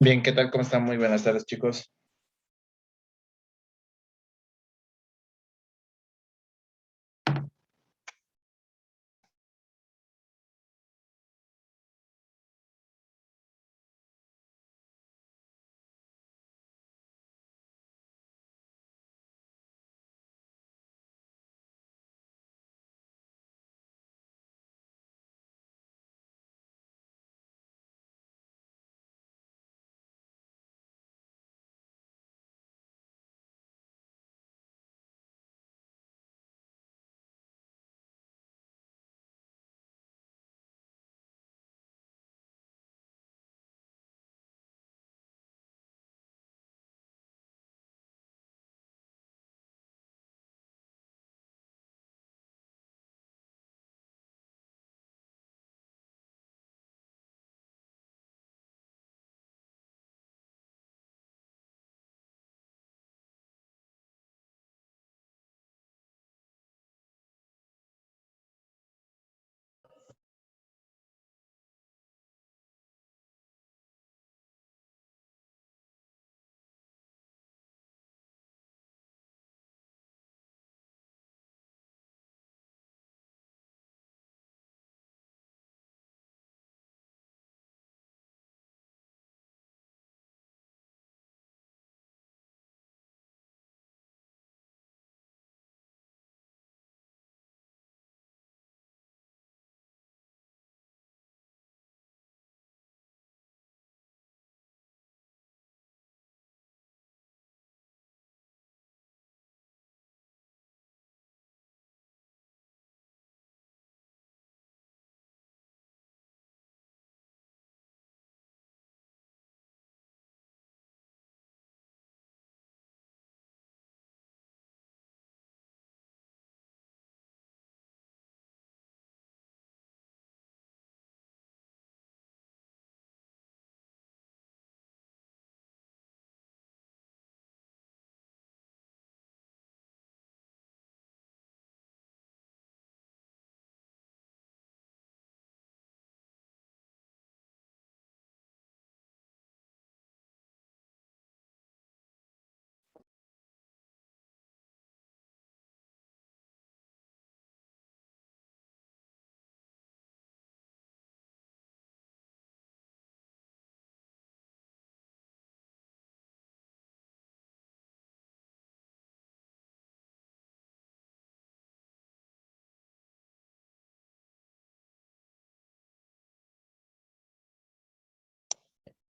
Bien, ¿qué tal? ¿Cómo están? Muy buenas tardes, chicos.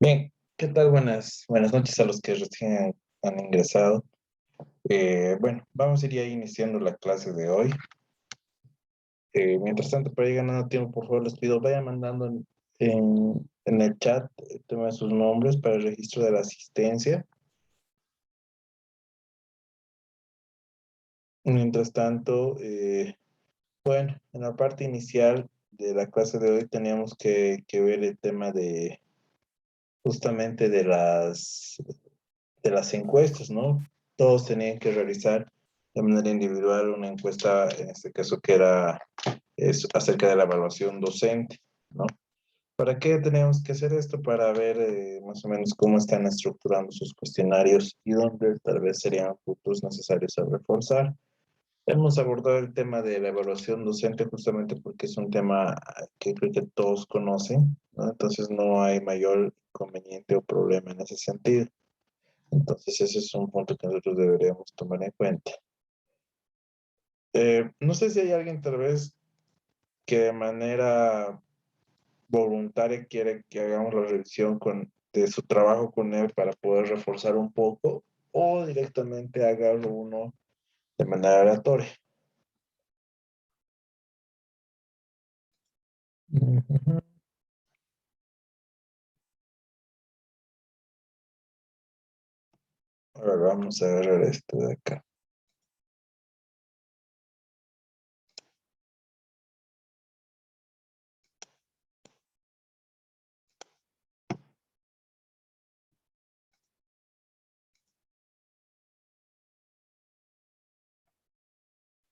Bien, ¿qué tal? Buenas noches a los que recién han ingresado. Bueno, vamos a ir ya iniciando la clase de hoy. Mientras tanto, para ir ganando tiempo, por favor, les pido, vayan mandando en el chat el tema de sus nombres para el registro de la asistencia. Mientras tanto, bueno, en la parte inicial de la clase de hoy teníamos que ver el tema de justamente de las encuestas, ¿no? Todos tenían que realizar de manera individual una encuesta, en este caso que era acerca de la evaluación docente, ¿no? ¿Para qué tenemos que hacer esto? Para ver más o menos cómo están estructurando sus cuestionarios y dónde tal vez serían puntos necesarios a reforzar. Hemos abordado el tema de la evaluación docente justamente porque es un tema que creo que todos conocen, ¿no? Entonces no hay mayor inconveniente o problema en ese sentido. Entonces ese es un punto que nosotros deberíamos tomar en cuenta. No sé si hay alguien tal vez que de manera voluntaria quiere que hagamos la revisión de su trabajo con él para poder reforzar un poco o directamente haga uno de manera aleatoria. Ujú. Ahora vamos a agarrar este de acá.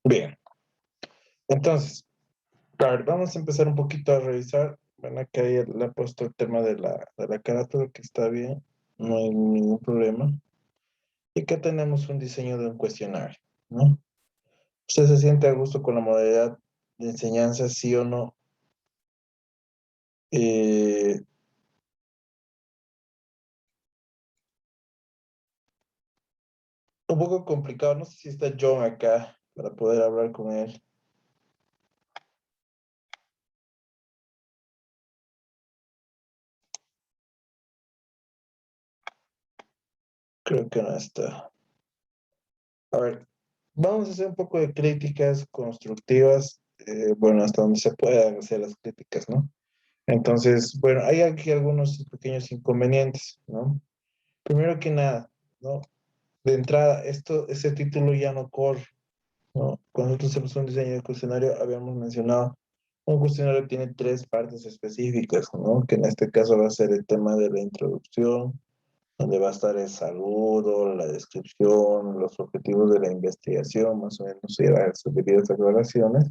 Bien, entonces, a ver, vamos a empezar un poquito a revisar. Bueno, acá ya le he puesto el tema de la carátula, que está bien, no hay ningún problema. Y acá tenemos un diseño de un cuestionario, ¿no? ¿Usted se siente a gusto con la modalidad de enseñanza, sí o no? Eh, un poco complicado, no sé si está John acá para poder hablar con él. Creo que no está. A ver, vamos a hacer un poco de críticas constructivas, bueno, hasta donde se puedan hacer las críticas, ¿no? Entonces, bueno, hay aquí algunos pequeños inconvenientes, ¿no? Primero que nada, ¿no? De entrada, ese título ya no corre, ¿no? Cuando nosotros hacemos un diseño de cuestionario, habíamos mencionado, un cuestionario tiene tres partes específicas, ¿no? Que en este caso va a ser el tema de la introducción, donde va a estar el saludo, la descripción, los objetivos de la investigación, más o menos, y las debidas aclaraciones.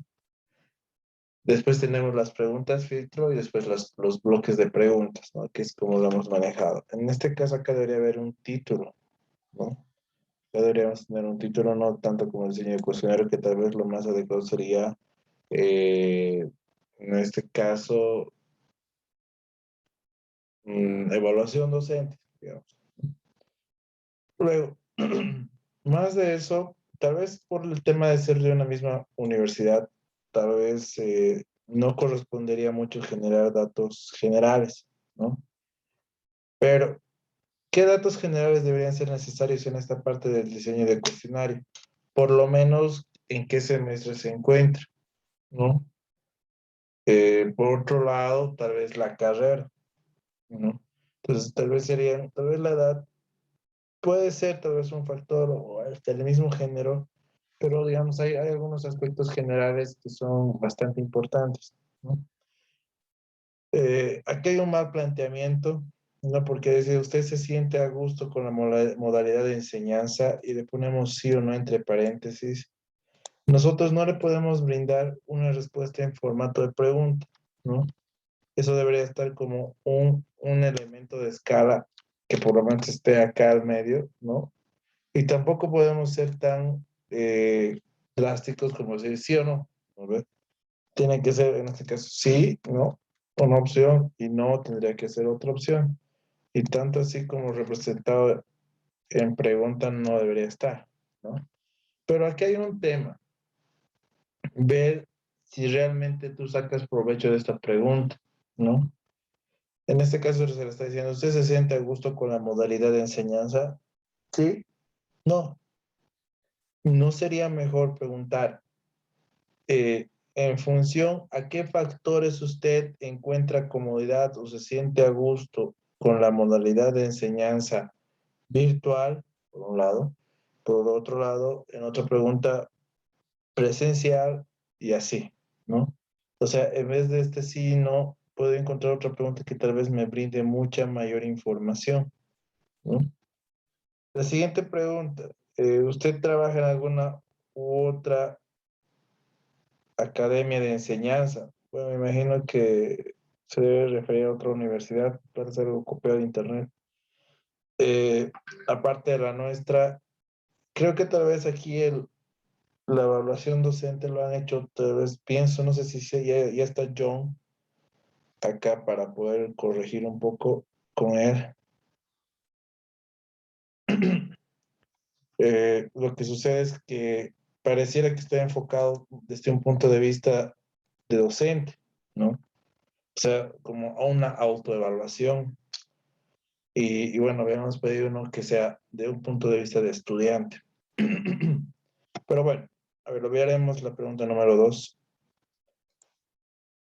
Después tenemos las preguntas filtro y después los bloques de preguntas, ¿no? Que es como lo hemos manejado. En este caso acá debería haber un título, ¿no? Acá deberíamos tener un título, no tanto como el diseño de cuestionario, que tal vez lo más adecuado sería, en este caso, evaluación docente, digamos. Luego, más de eso, tal vez por el tema de ser de una misma universidad, tal vez no correspondería mucho generar datos generales, ¿no? Pero, ¿qué datos generales deberían ser necesarios en esta parte del diseño de cuestionario? Por lo menos, ¿en qué semestre se encuentra? ¿No? Por otro lado, tal vez la carrera, ¿no? Entonces, tal vez la edad puede ser tal vez un factor o hasta el mismo género, pero digamos, hay algunos aspectos generales que son bastante importantes, ¿no? Aquí hay un mal planteamiento, ¿no? Porque dice, usted se siente a gusto con la modalidad de enseñanza y le ponemos sí o no entre paréntesis. Nosotros no le podemos brindar una respuesta en formato de pregunta, ¿no? Eso debería estar como un elemento de escala que por lo menos esté acá al medio, ¿no? Y tampoco podemos ser tan drásticos como decir sí o no, ¿no ves? Tiene que ser, en este caso, sí, no, una opción y no tendría que ser otra opción. Y tanto así como representado en pregunta no debería estar, ¿no? Pero aquí hay un tema, ver si realmente tú sacas provecho de esta pregunta, ¿no? En este caso se le está diciendo, ¿usted se siente a gusto con la modalidad de enseñanza? Sí, no. ¿No sería mejor preguntar en función a qué factores usted encuentra comodidad o se siente a gusto con la modalidad de enseñanza virtual, por un lado, por otro lado, en otra pregunta, presencial y así, ¿no? O sea, en vez de este sí y no, puedo encontrar otra pregunta que tal vez me brinde mucha mayor información, ¿no? La siguiente pregunta, ¿usted trabaja en alguna u otra academia de enseñanza? Bueno, me imagino que se debe referir a otra universidad para hacer algo copiado de internet. Eh, Aparte de la nuestra, creo que tal vez aquí la evaluación docente lo han hecho, tal vez pienso, no sé si ya está John acá para poder corregir un poco con él. Lo que sucede es que pareciera que está enfocado desde un punto de vista de docente, ¿no? O sea, como a una autoevaluación. Y bueno, habíamos pedido uno que sea de un punto de vista de estudiante. Pero bueno, a ver, lo veremos la pregunta número dos.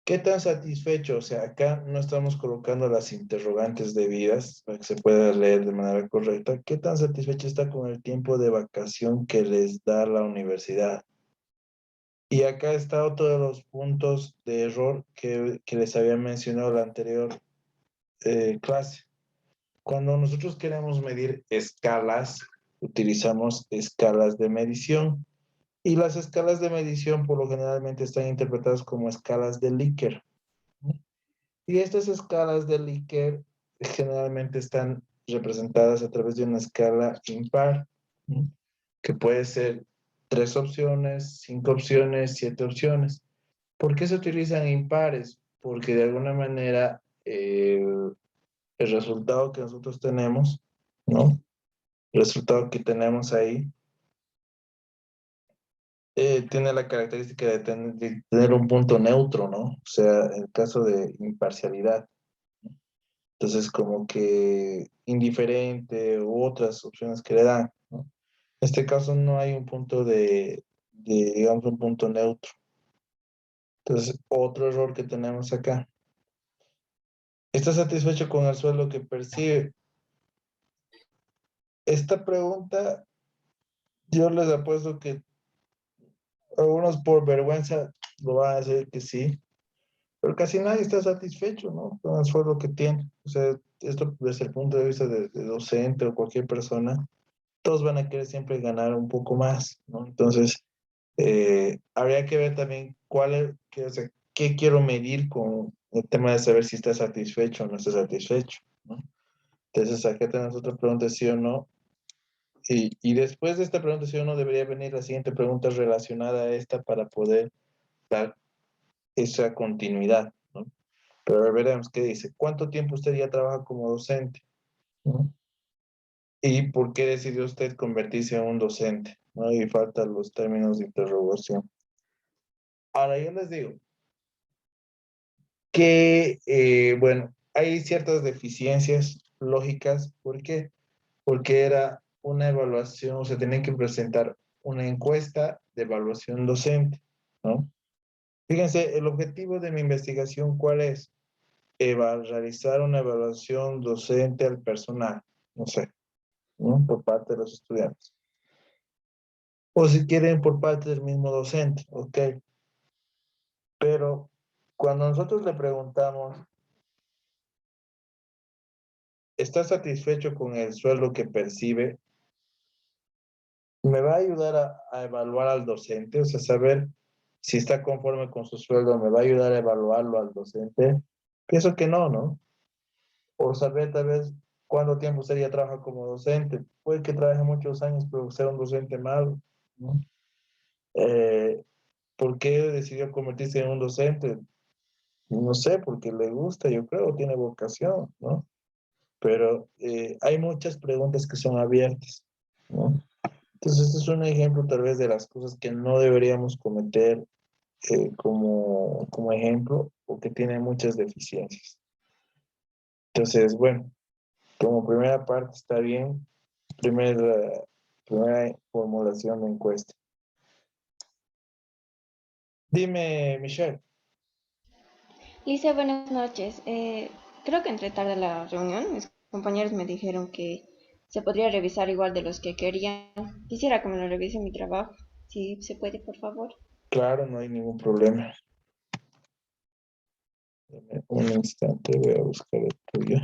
¿Qué tan satisfecho? O sea, acá no estamos colocando las interrogantes debidas para que se pueda leer de manera correcta. ¿Qué tan satisfecho está con el tiempo de vacación que les da la universidad? Y acá está otro de los puntos de error que les había mencionado en la anterior clase. Cuando nosotros queremos medir escalas, utilizamos escalas de medición. Y las escalas de medición por lo generalmente están interpretadas como escalas de Likert, ¿no? Y estas escalas de Likert generalmente están representadas a través de una escala impar, ¿no? Que puede ser 3 opciones, 5 opciones, 7 opciones. ¿Por qué se utilizan impares? Porque de alguna manera el resultado que nosotros tenemos, ¿no? El resultado que tenemos ahí tiene la característica de tener un punto neutro, ¿no? O sea, en el caso de imparcialidad. Entonces, como que indiferente u otras opciones que le dan, ¿no? En este caso no hay un punto digamos, un punto neutro. Entonces, otro error que tenemos acá. ¿Está satisfecho con el sueldo que percibe? Esta pregunta, yo les apuesto que algunos por vergüenza lo van a decir que sí, pero casi nadie está satisfecho, ¿no? Con el sueldo que tiene. O sea, esto desde el punto de vista de docente o cualquier persona, todos van a querer siempre ganar un poco más, ¿no? Entonces, habría que ver también o sea, qué quiero medir con el tema de saber si está satisfecho o no está satisfecho, ¿no? Entonces, acá tenemos otra pregunta, sí o no. Y después de esta pregunta, sí o no, debería venir la siguiente pregunta relacionada a esta para poder dar esa continuidad, ¿no? Pero a ver, veremos qué dice. ¿Cuánto tiempo usted ya trabaja como docente? ¿No? ¿Y por qué decidió usted convertirse en un docente? ¿No? Y faltan los términos de interrogación. Ahora, yo les digo que, bueno, hay ciertas deficiencias lógicas. ¿Por qué? Porque era una evaluación, o sea, tenían que presentar una encuesta de evaluación docente, ¿no? Fíjense, el objetivo de mi investigación, ¿cuál es? Realizar una evaluación docente al personal, no sé, ¿no? Por parte de los estudiantes. O si quieren, por parte del mismo docente, ok. Pero cuando nosotros le preguntamos, ¿está satisfecho con el sueldo que percibe? ¿Me va a ayudar a evaluar al docente? O sea, saber si está conforme con su sueldo, ¿me va a ayudar a evaluarlo al docente? Pienso que no, ¿no? Por saber tal vez cuánto tiempo usted ya trabaja como docente. Puede que trabaje muchos años, pero sea un docente malo, ¿no? Eh, ¿Por qué decidió convertirse en un docente? No sé, porque le gusta, yo creo, tiene vocación, ¿no? Pero hay muchas preguntas que son abiertas, ¿no? Entonces, este es un ejemplo tal vez de las cosas que no deberíamos cometer como ejemplo, porque tiene muchas deficiencias. Entonces, bueno, como primera parte está bien, primera formulación de encuesta. Dime, Michelle. Lisa, buenas noches. Creo que entré tarde a la reunión. Mis compañeros me dijeron que se podría revisar igual de los que querían. Quisiera que me lo revise mi trabajo. Si se puede, por favor. Claro, no hay ningún problema. Dame un instante, voy a buscar el tuyo.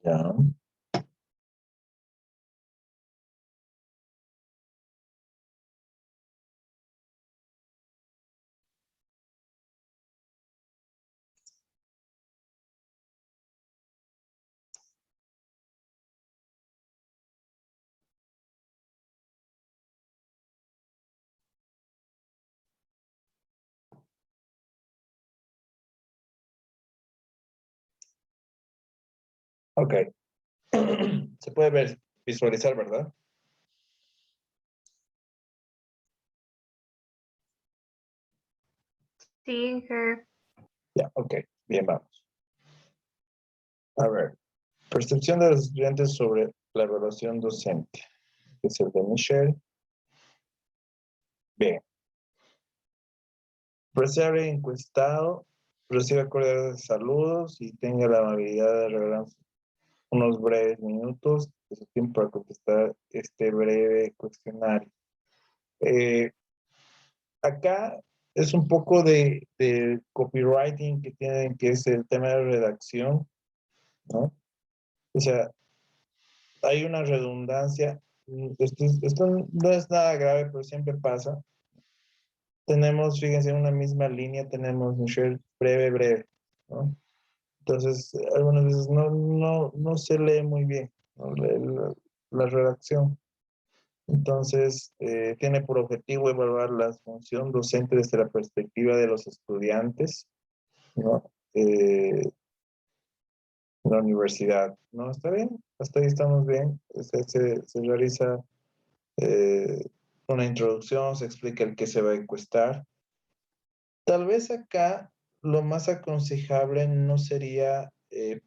Ya. Ok. Se puede ver, visualizar, ¿verdad? Sí, sir. Ya, ok. Bien, vamos. A ver. Percepción de los estudiantes sobre la evaluación docente. Que es el de Michelle. Bien. Recibe encuestado, recibe cordiales saludos y tenga la amabilidad de regalar unos breves minutos de su tiempo para contestar este breve cuestionario. Eh, Acá es un poco de copywriting que tienen, que es el tema de redacción, ¿no? O sea, hay una redundancia. Esto no es nada grave, pero siempre pasa. tenemos, fíjense, en una misma línea tenemos Michelle breve, breve, ¿no? Entonces, algunas veces no se lee muy bien, ¿no? La redacción. Entonces, tiene por objetivo evaluar la función docente desde la perspectiva de los estudiantes, ¿no? En la universidad, ¿no? ¿Está bien? Hasta ahí estamos bien. Se realiza eh, una introducción, se explica el qué se va a encuestar. Tal vez acá lo más aconsejable no sería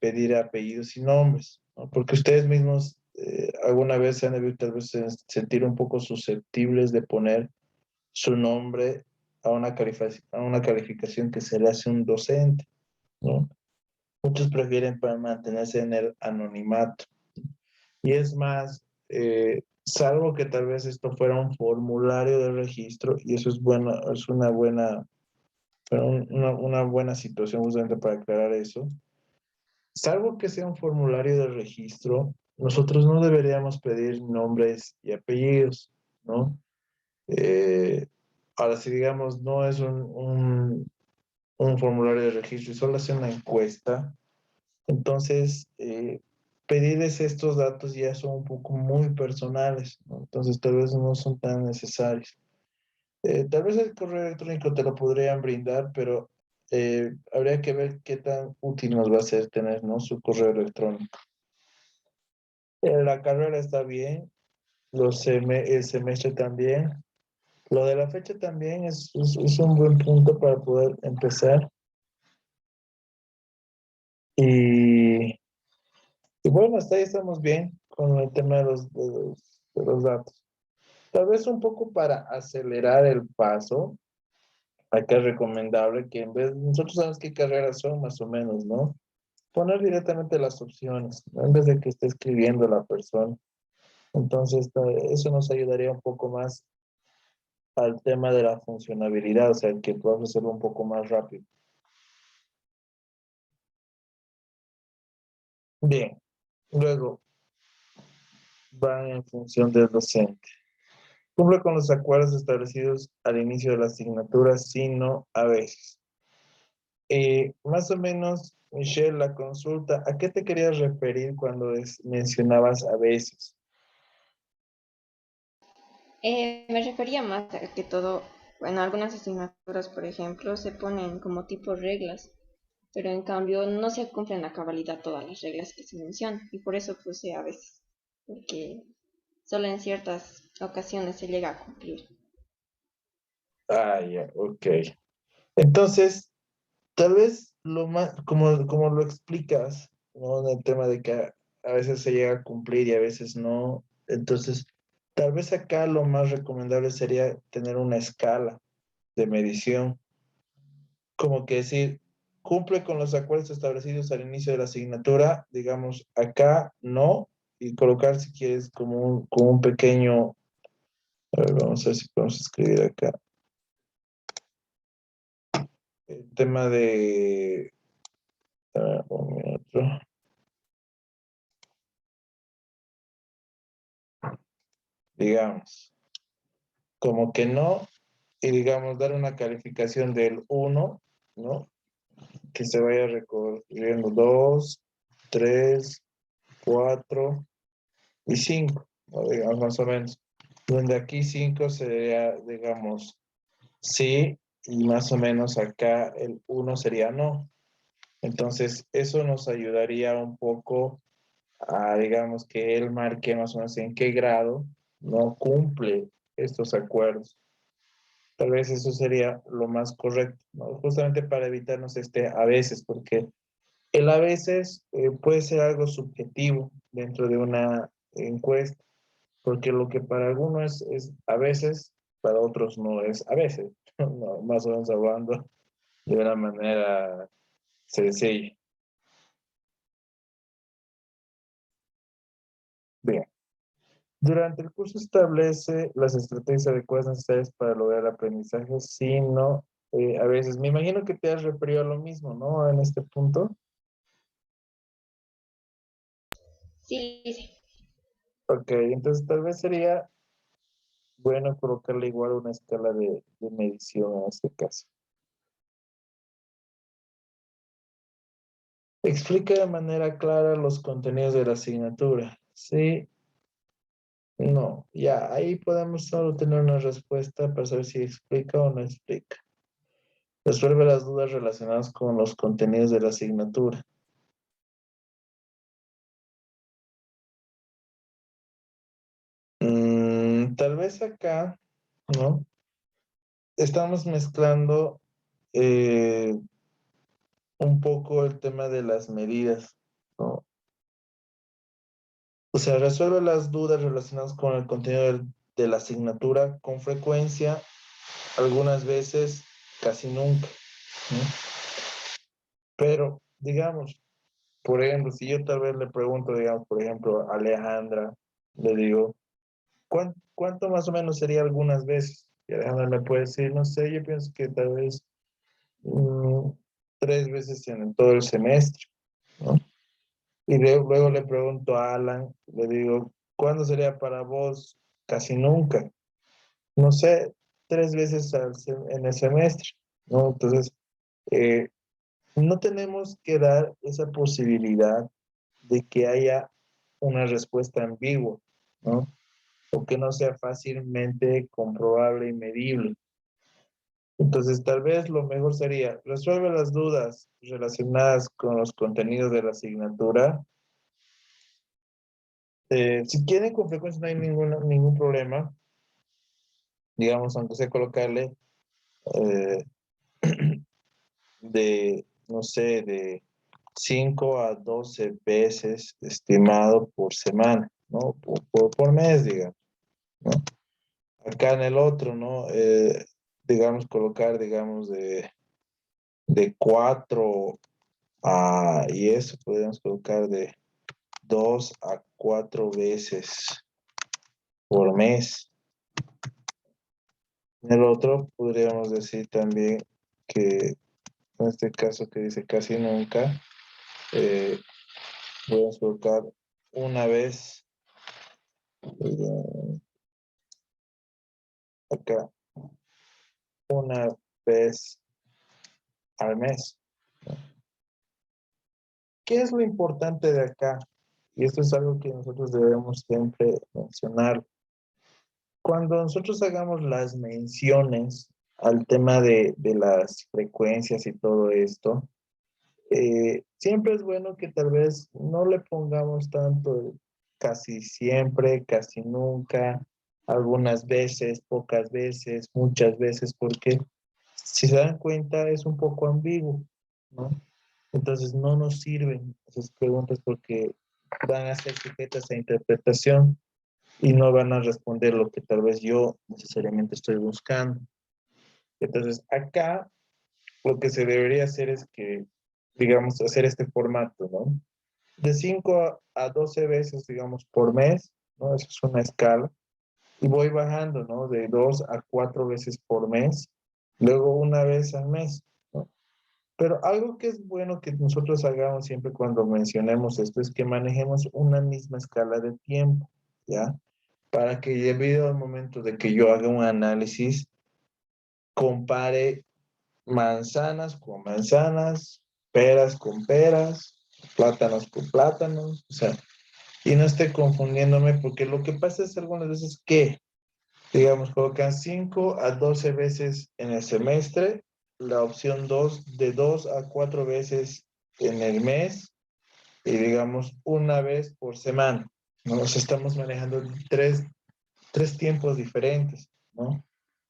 pedir apellidos y nombres, ¿no? Porque ustedes mismos alguna vez se han debido tal vez sentir un poco susceptibles de poner su nombre a una calificación que se le hace un docente, ¿no? Muchos prefieren para mantenerse en el anonimato. Y es más, salvo que tal vez esto fuera un formulario de registro, y eso es bueno, es una buena, una buena situación justamente para aclarar eso. Salvo que sea un formulario de registro, nosotros no deberíamos pedir nombres y apellidos, ¿no? Eh, ahora, si digamos no es un formulario de registro y solo hace una encuesta, entonces pedirles estos datos ya son un poco muy personales, ¿no? Entonces tal vez no son tan necesarios. Tal vez el correo electrónico te lo podrían brindar, pero habría que ver qué tan útil nos va a ser tener, ¿no? Su correo electrónico. La carrera está bien, el semestre también. Lo de la fecha también es un buen punto para poder empezar. Y, y bueno, hasta ahí estamos bien con el tema de los datos. Tal vez un poco para acelerar el paso, acá es recomendable que en vez, nosotros sabemos qué carreras son más o menos, ¿no? Poner directamente las opciones, ¿no? En vez de que esté escribiendo la persona. Entonces, eso nos ayudaría un poco más al tema de la funcionabilidad, o sea, que puedas hacerlo un poco más rápido. Bien, luego van en función del docente. Cumple con los acuerdos establecidos al inicio de la asignatura, sino a veces. Más o menos, Michelle, la consulta, ¿a qué te querías referir cuando mencionabas a veces? Me refería más a que todo, bueno, algunas asignaturas, por ejemplo, se ponen como tipo reglas, pero en cambio no se cumplen a cabalidad todas las reglas que se mencionan, y por eso puse a veces, porque solo en ciertas ocasiones se llega a cumplir. Ah, ya, ok. Entonces, tal vez lo más, como lo explicas, ¿no? En el tema de que a veces se llega a cumplir y a veces no. Entonces, tal vez acá lo más recomendable sería tener una escala de medición, como que decir, cumple con los acuerdos establecidos al inicio de la asignatura, digamos, acá no, y colocar si quieres como un pequeño, a ver, vamos a ver si podemos escribir acá, el tema de, un minuto, digamos, como que no, y digamos, dar una calificación del uno, ¿no? Que se vaya recorriendo 2, 3, 4 y 5, ¿no? Digamos, más o menos. Donde aquí 5 sería, digamos, sí, y más o menos acá el uno sería no. Entonces, eso nos ayudaría un poco a, digamos, que él marque más o menos en qué grado no cumple estos acuerdos. Tal vez eso sería lo más correcto, ¿no? Justamente para evitarnos este a veces, porque el a veces puede ser algo subjetivo dentro de una encuesta, porque lo que para algunos es a veces, para otros no es a veces, no, más o menos hablando de una manera sencilla. Bien. Durante el curso establece las estrategias adecuadas necesarias para lograr el aprendizaje, sino a veces, me imagino que te has referido a lo mismo, ¿no? En este punto. Sí, sí. Ok, entonces tal vez sería bueno colocarle igual una escala de medición en este caso. Explica de manera clara los contenidos de la asignatura. Sí, no, ya, ahí podemos solo tener una respuesta para saber si explica o no explica. Resuelve las dudas relacionadas con los contenidos de la asignatura. Tal vez acá, ¿no? Estamos mezclando un poco el tema de las medidas, ¿no? O sea, resuelve las dudas relacionadas con el contenido de la asignatura con frecuencia, algunas veces, casi nunca, ¿no? Pero, digamos, por ejemplo, si yo tal vez le pregunto, digamos, por ejemplo, a Alejandra, le digo, ¿cuánto más o menos sería algunas veces? Y Alejandra me puede decir, no sé, yo pienso que tal vez mm, 3 veces en todo el semestre, ¿no? Y luego le pregunto a Alan, le digo, ¿cuándo sería para vos? Casi nunca. No sé, 3 veces en el semestre, ¿no? Entonces, eh, no tenemos que dar esa posibilidad de que haya una respuesta ambigua, ¿no? O que no sea fácilmente comprobable y medible. Entonces, tal vez lo mejor sería, resuelve las dudas relacionadas con los contenidos de la asignatura. Si quieren con frecuencia no hay ningún problema, digamos, aunque sea colocarle eh, no sé, de 5 a 12 veces estimado por semana, ¿no? Por mes, digamos, ¿no? Acá en el otro, ¿no? Digamos, colocar, digamos, de 4 y eso podríamos colocar de 2 a 4 veces por mes. En el otro podríamos decir también que en este caso que dice casi nunca, eh, podemos colocar una vez eh, acá, una vez al mes. ¿Qué es lo importante de acá? Y esto es algo que nosotros debemos siempre mencionar. Cuando nosotros hagamos las menciones al tema de las frecuencias y todo esto, siempre es bueno que tal vez no le pongamos tanto casi siempre, casi nunca, algunas veces, pocas veces, muchas veces, porque si se dan cuenta es un poco ambiguo, ¿no? Entonces no nos sirven esas preguntas porque van a ser sujetas a interpretación y no van a responder lo que tal vez yo necesariamente estoy buscando. Entonces acá lo que se debería hacer es que, digamos, hacer este formato, ¿no? De 5 a 12 veces, digamos, por mes, ¿no? Eso es una escala. Y voy bajando, ¿no? De 2 a 4 veces por mes, luego una vez al mes, ¿no? Pero algo que es bueno que nosotros hagamos siempre cuando mencionemos esto es que manejemos una misma escala de tiempo, ¿ya? Para que debido al momento de que yo haga un análisis, compare manzanas con manzanas, peras con peras, plátanos con plátanos, o sea, y no esté confundiéndome porque lo que pasa es algunas veces que, digamos, colocan 5 a 12 veces en el semestre, la opción 2 de 2 a 4 veces en el mes y digamos una vez por semana. Nos estamos manejando tres tiempos diferentes, ¿no?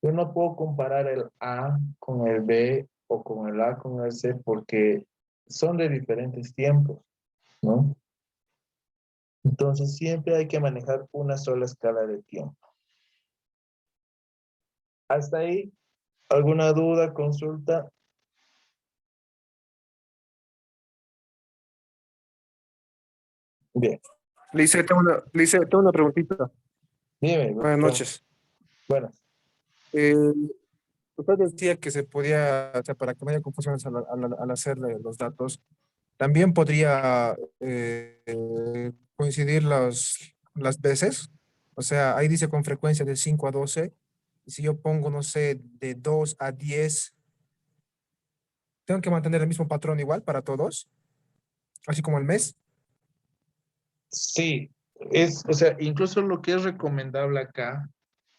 Yo no puedo comparar el A con el B o con el A con el C porque son de diferentes tiempos, ¿no? Entonces siempre hay que manejar una sola escala de tiempo. Hasta ahí, ¿alguna duda, consulta? Bien, Lice, tengo una preguntita. dime, Buenas noches. bueno, Eh, Usted decía que se podía, o sea, para que no haya confusiones al hacerle los datos, también podría coincidir las veces. O sea, ahí dice con frecuencia de 5 a 12. Y si yo pongo, no sé, de 2 a 10, ¿tengo que mantener el mismo patrón igual para todos? Así como el mes. Sí, o sea, incluso lo que es recomendable acá,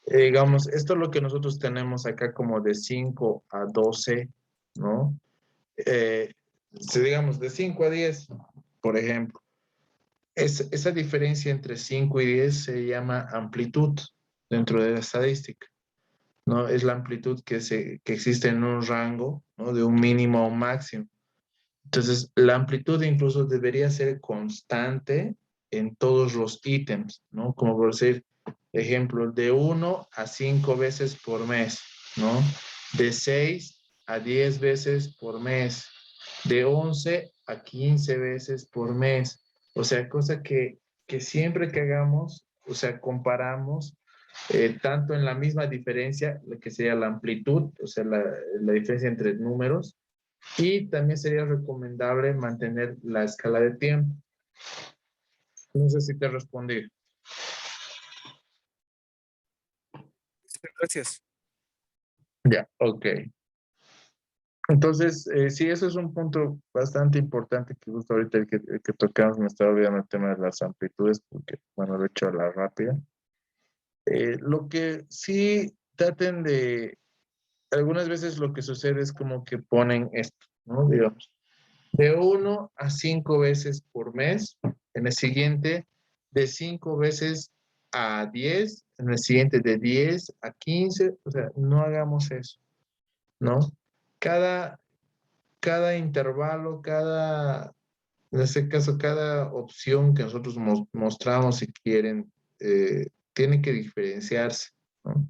digamos, esto es lo que nosotros tenemos acá como de 5 a 12, ¿no? Si digamos de 5 a 10, por ejemplo, esa diferencia entre 5 y 10 se llama amplitud dentro de la estadística, ¿no? Es la amplitud que existe en un rango, ¿no? De un mínimo a un máximo. Entonces, la amplitud incluso debería ser constante en todos los ítems, ¿no? Como por decir, ejemplo, de 1 a 5 veces por mes, ¿no? De 6 a 10 veces por mes, de 11 a 15 veces por mes. O sea, cosa que siempre que hagamos, o sea, comparamos tanto en la misma diferencia, lo que sería la amplitud, o sea, la diferencia entre números, y también sería recomendable mantener la escala de tiempo. No sé si te respondí. Sí, gracias. Ya, ok. Entonces, sí, eso es un punto bastante importante que justo ahorita el que tocamos, me estaba olvidando el tema de las amplitudes, porque, bueno, lo he hecho a la rápida. Lo que sí traten de, algunas veces lo que sucede es como que ponen esto, ¿no? Digamos, de 1 a 5 veces por mes, en el siguiente de 5 veces a 10, en el siguiente de 10 a 15, o sea, no hagamos eso, ¿no? Cada, cada intervalo, en este caso, cada opción que nosotros mostramos si quieren, tiene que diferenciarse, ¿no?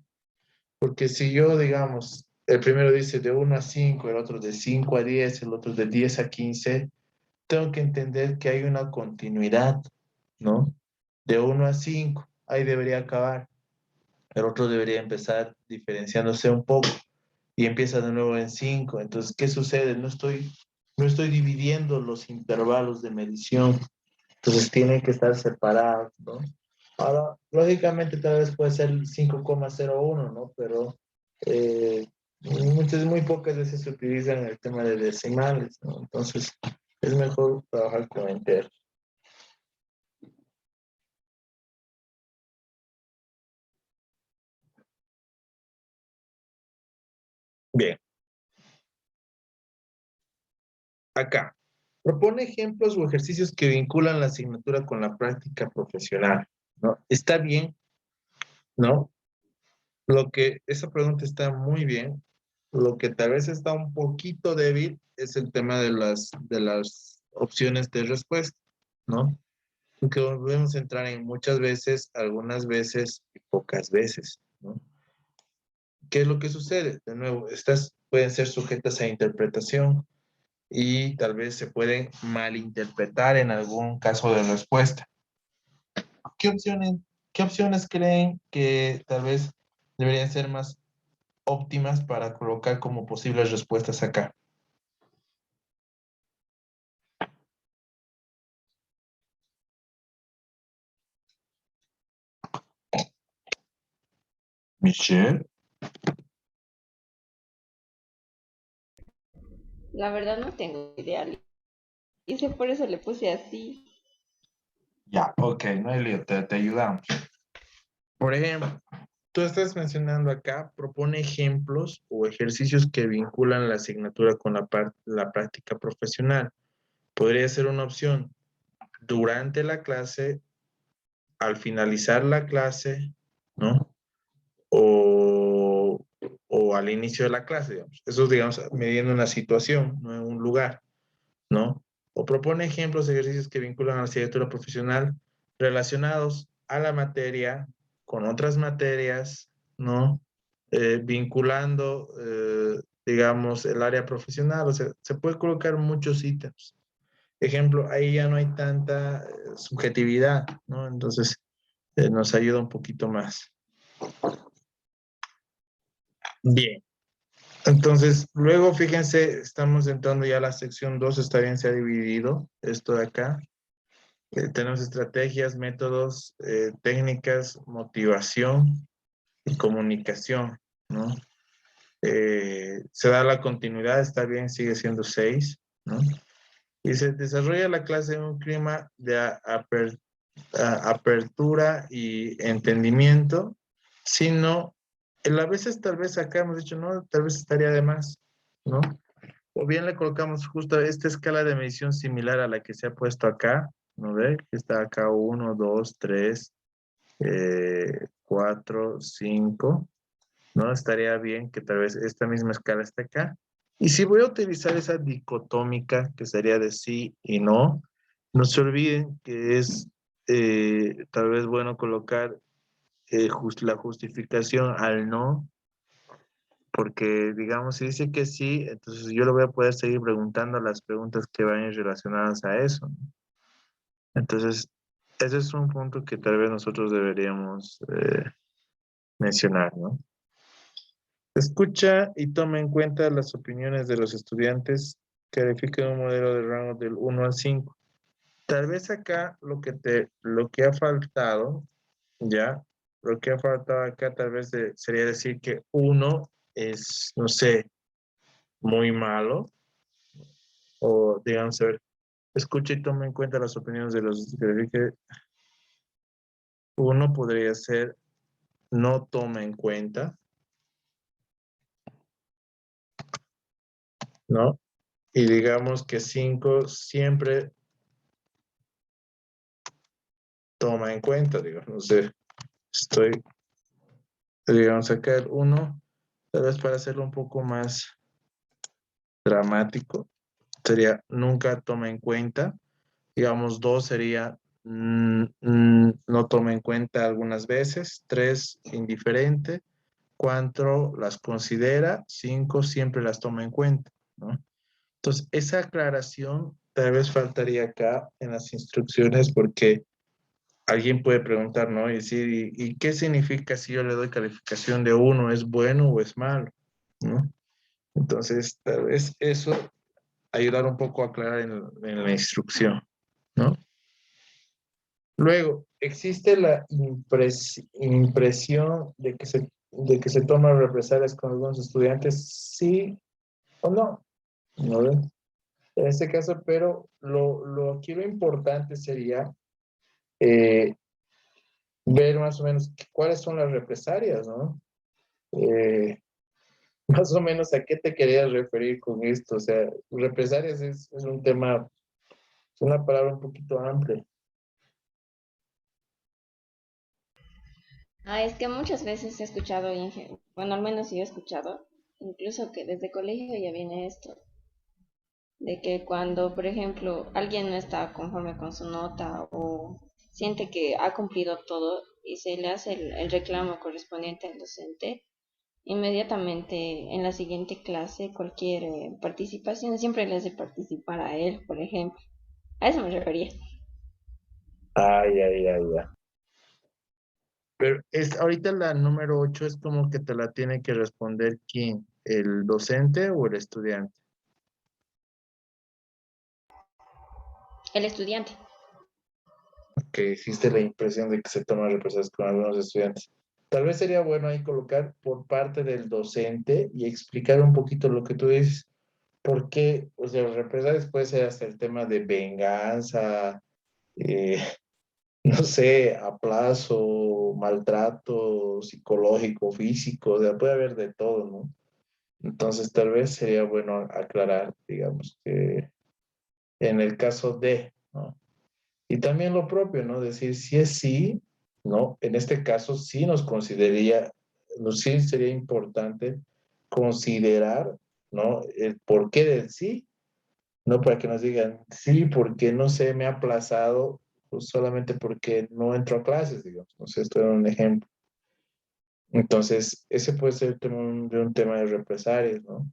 Porque si yo, digamos, el primero dice de 1 a 5, el otro de 5 a 10, el otro de 10 a 15, tengo que entender que hay una continuidad, ¿no? De 1 a 5, ahí debería acabar. El otro debería empezar diferenciándose un poco y empieza de nuevo en 5. Entonces, ¿qué sucede? No estoy dividiendo los intervalos de medición. Entonces, tienen que estar separados, ¿no? Ahora, lógicamente, tal vez puede ser 5,01, ¿no? Pero muy pocas veces se utilizan el tema de decimales, ¿no? Entonces, es mejor trabajar con enteros. Bien, acá. Propone ejemplos o ejercicios que vinculan la asignatura con la práctica profesional, ¿no? Está bien, ¿no? Esa pregunta está muy bien. Lo que tal vez está un poquito débil es el tema de las opciones de respuesta, ¿no? Porque volvemos a entrar en muchas veces, algunas veces y pocas veces, ¿no? ¿Qué es lo que sucede? De nuevo, estas pueden ser sujetas a interpretación y tal vez se pueden malinterpretar en algún caso de respuesta. ¿Qué opciones, qué opciones creen que tal vez deberían ser más óptimas para colocar como posibles respuestas acá? Michelle. La verdad no tengo idea. Hice por eso le puse así. Ya, ok, no hay lío, te ayudamos. Por ejemplo, tú estás mencionando acá, propone ejemplos o ejercicios que vinculan la asignatura con la práctica profesional. Podría ser una opción durante la clase, al finalizar la clase, ¿no? O, o al inicio de la clase, digamos. Eso es, digamos, midiendo una situación, no en un lugar, ¿no? O propone ejemplos de ejercicios que vinculan a la asignatura profesional relacionados a la materia con otras materias, ¿no? Vinculando, digamos, el área profesional. O sea, se puede colocar muchos ítems. Ejemplo, ahí ya no hay tanta subjetividad, ¿no? Entonces, nos ayuda un poquito más. Bien. Entonces, luego fíjense, estamos entrando ya a la sección 2, está bien, se ha dividido esto de acá. Tenemos estrategias, métodos, técnicas, motivación y comunicación, ¿no? Se da la continuidad, está bien, sigue siendo 6, ¿no? Y se desarrolla la clase en un clima de apertura y entendimiento, sino a veces tal vez acá hemos dicho, no, tal vez estaría de más, ¿no? O bien le colocamos justo esta escala de medición similar a la que se ha puesto acá, ¿no ve? Que está acá 1, 2, 3, 4, 5, ¿no? Estaría bien que tal vez esta misma escala esté acá. Y si voy a utilizar esa dicotómica, que sería de sí y no se olviden que es tal vez bueno colocar la justificación al no, porque digamos, si dice que sí, entonces yo le voy a poder seguir preguntando las preguntas que vayan relacionadas a eso, ¿no? Entonces, ese es un punto que tal vez nosotros deberíamos mencionar, ¿no? Escucha y toma en cuenta las opiniones de los estudiantes. Califica un modelo de rango del 1 al 5. Tal vez acá lo que ha faltado, ¿ya? Lo que ha faltado acá tal vez sería decir que 1 es, no sé, muy malo. O digamos, a ver, escucha y toma en cuenta las opiniones de los que 1 podría ser no toma en cuenta, ¿no? Y digamos que 5 siempre toma en cuenta, digamos, no sé, estoy, digamos, acá el 1, tal vez para hacerlo un poco más dramático, sería nunca toma en cuenta, digamos, 2 sería no toma en cuenta algunas veces, 3 indiferente, 4 las considera, 5 siempre las toma en cuenta, ¿no? Entonces, esa aclaración tal vez faltaría acá en las instrucciones porque alguien puede preguntar, ¿no? Y decir, ¿y qué significa si yo le doy calificación de 1? ¿Es bueno o es malo? ¿No? Entonces, tal vez eso ayudar un poco a aclarar en la instrucción, ¿no? Luego, ¿existe la impresión de que se toman represalias con algunos estudiantes? Sí o no, ¿no ven? En este caso, pero aquí lo importante sería eh, ver más o menos cuáles son las represalias, ¿no? Más o menos a qué te querías referir con esto. O sea, represalias es un tema, es una palabra un poquito amplia. Es que muchas veces he escuchado, bueno, al menos yo he escuchado, incluso que desde colegio ya viene esto, de que cuando, por ejemplo, alguien no está conforme con su nota o siente que ha cumplido todo y se le hace el reclamo correspondiente al docente, inmediatamente en la siguiente clase, cualquier participación siempre le hace participar a él, por ejemplo. A eso me refería. Ay, ay, ay, ay. Pero ahorita la número 8 es como que te la tiene que responder quién, el docente o el estudiante. El estudiante. Que existe la impresión de que se toman represalias con algunos estudiantes. Tal vez sería bueno ahí colocar por parte del docente y explicar un poquito lo que tú dices. ¿Por qué? O sea, represalias puede ser hasta el tema de venganza, eh, no sé, aplazo, maltrato psicológico, físico, o sea, puede haber de todo, ¿no? Entonces, tal vez sería bueno aclarar, digamos, que en el caso de, ¿no? Y también lo propio, ¿no? Decir si es sí, ¿no? En este caso sí nos consideraría, sí sería importante considerar, ¿no? El porqué del sí, no para que nos digan, sí, porque no sé, me ha aplazado, pues solamente porque no entro a clases, digamos. No sé, esto era un ejemplo. Entonces, ese puede ser de un tema de represalias, ¿no?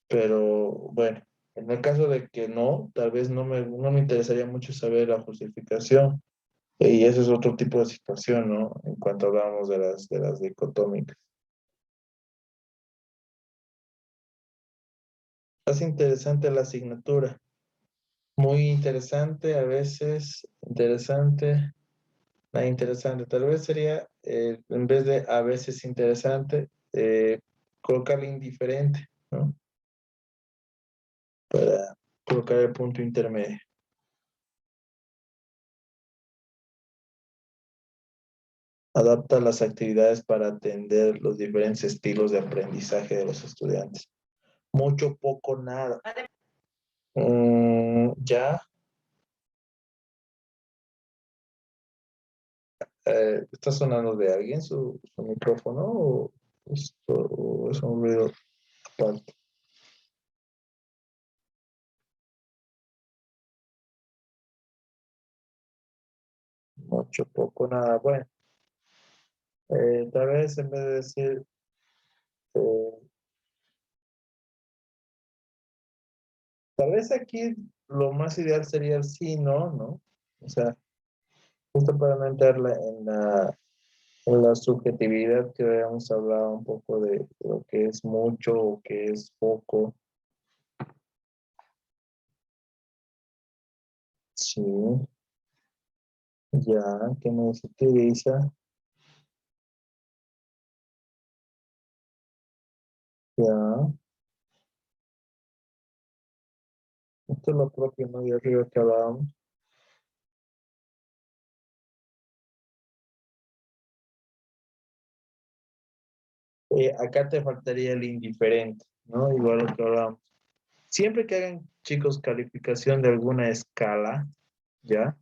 Pero bueno, en el caso de que no, tal vez no me interesaría mucho saber la justificación. Y eso es otro tipo de situación, ¿no? En cuanto hablamos de las dicotómicas. Es interesante la asignatura. Muy interesante, a veces interesante, nada interesante. Tal vez sería, en vez de a veces interesante, colocarle indiferente, ¿no? Para colocar el punto intermedio. Adapta las actividades para atender los diferentes estilos de aprendizaje de los estudiantes. Mucho, poco, nada. Ya. ¿Está sonando de alguien su micrófono o es un ruido aparte? Mucho, poco, nada. Bueno, tal vez en vez de decir tal vez aquí lo más ideal sería el sí, no, ¿no? O sea, justo para no entrar en la subjetividad que habíamos hablado un poco de lo que es mucho o que es poco. Sí, ya, que no se utiliza. Ya, esto es lo propio, ¿no? De arriba que hablábamos. Acá te faltaría el indiferente, ¿no? Igual lo que hablábamos. Siempre que hagan, chicos, calificación de alguna escala, ¿ya?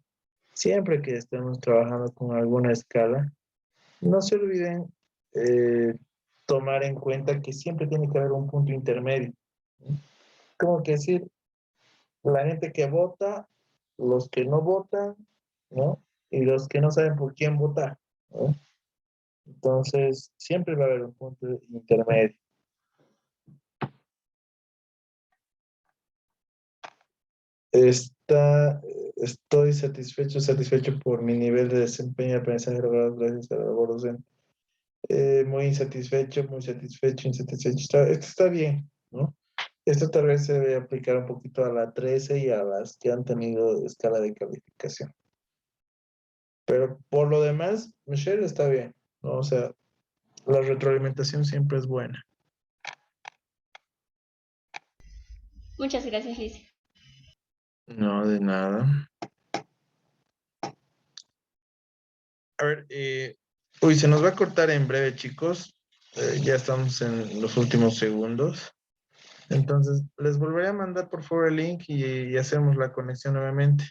Siempre que estemos trabajando con alguna escala, no se olviden tomar en cuenta que siempre tiene que haber un punto intermedio, ¿no? Como que decir, la gente que vota, los que no votan, ¿no? Y los que no saben por quién votar, ¿no? Entonces, siempre va a haber un punto intermedio. Estoy satisfecho por mi nivel de desempeño y aprendizaje logrado gracias a la labor docente. Muy insatisfecho, insatisfecho. Esto está bien, ¿no? Esto tal vez se debe aplicar un poquito a la 13 y a las que han tenido escala de calificación. Pero por lo demás, Michelle está bien, ¿no? O sea, la retroalimentación siempre es buena. Muchas gracias, Liz. No, de nada. A ver, uy, se nos va a cortar en breve, chicos. Ya estamos en los últimos segundos. Entonces, les volveré a mandar por favor el link y hacemos la conexión nuevamente.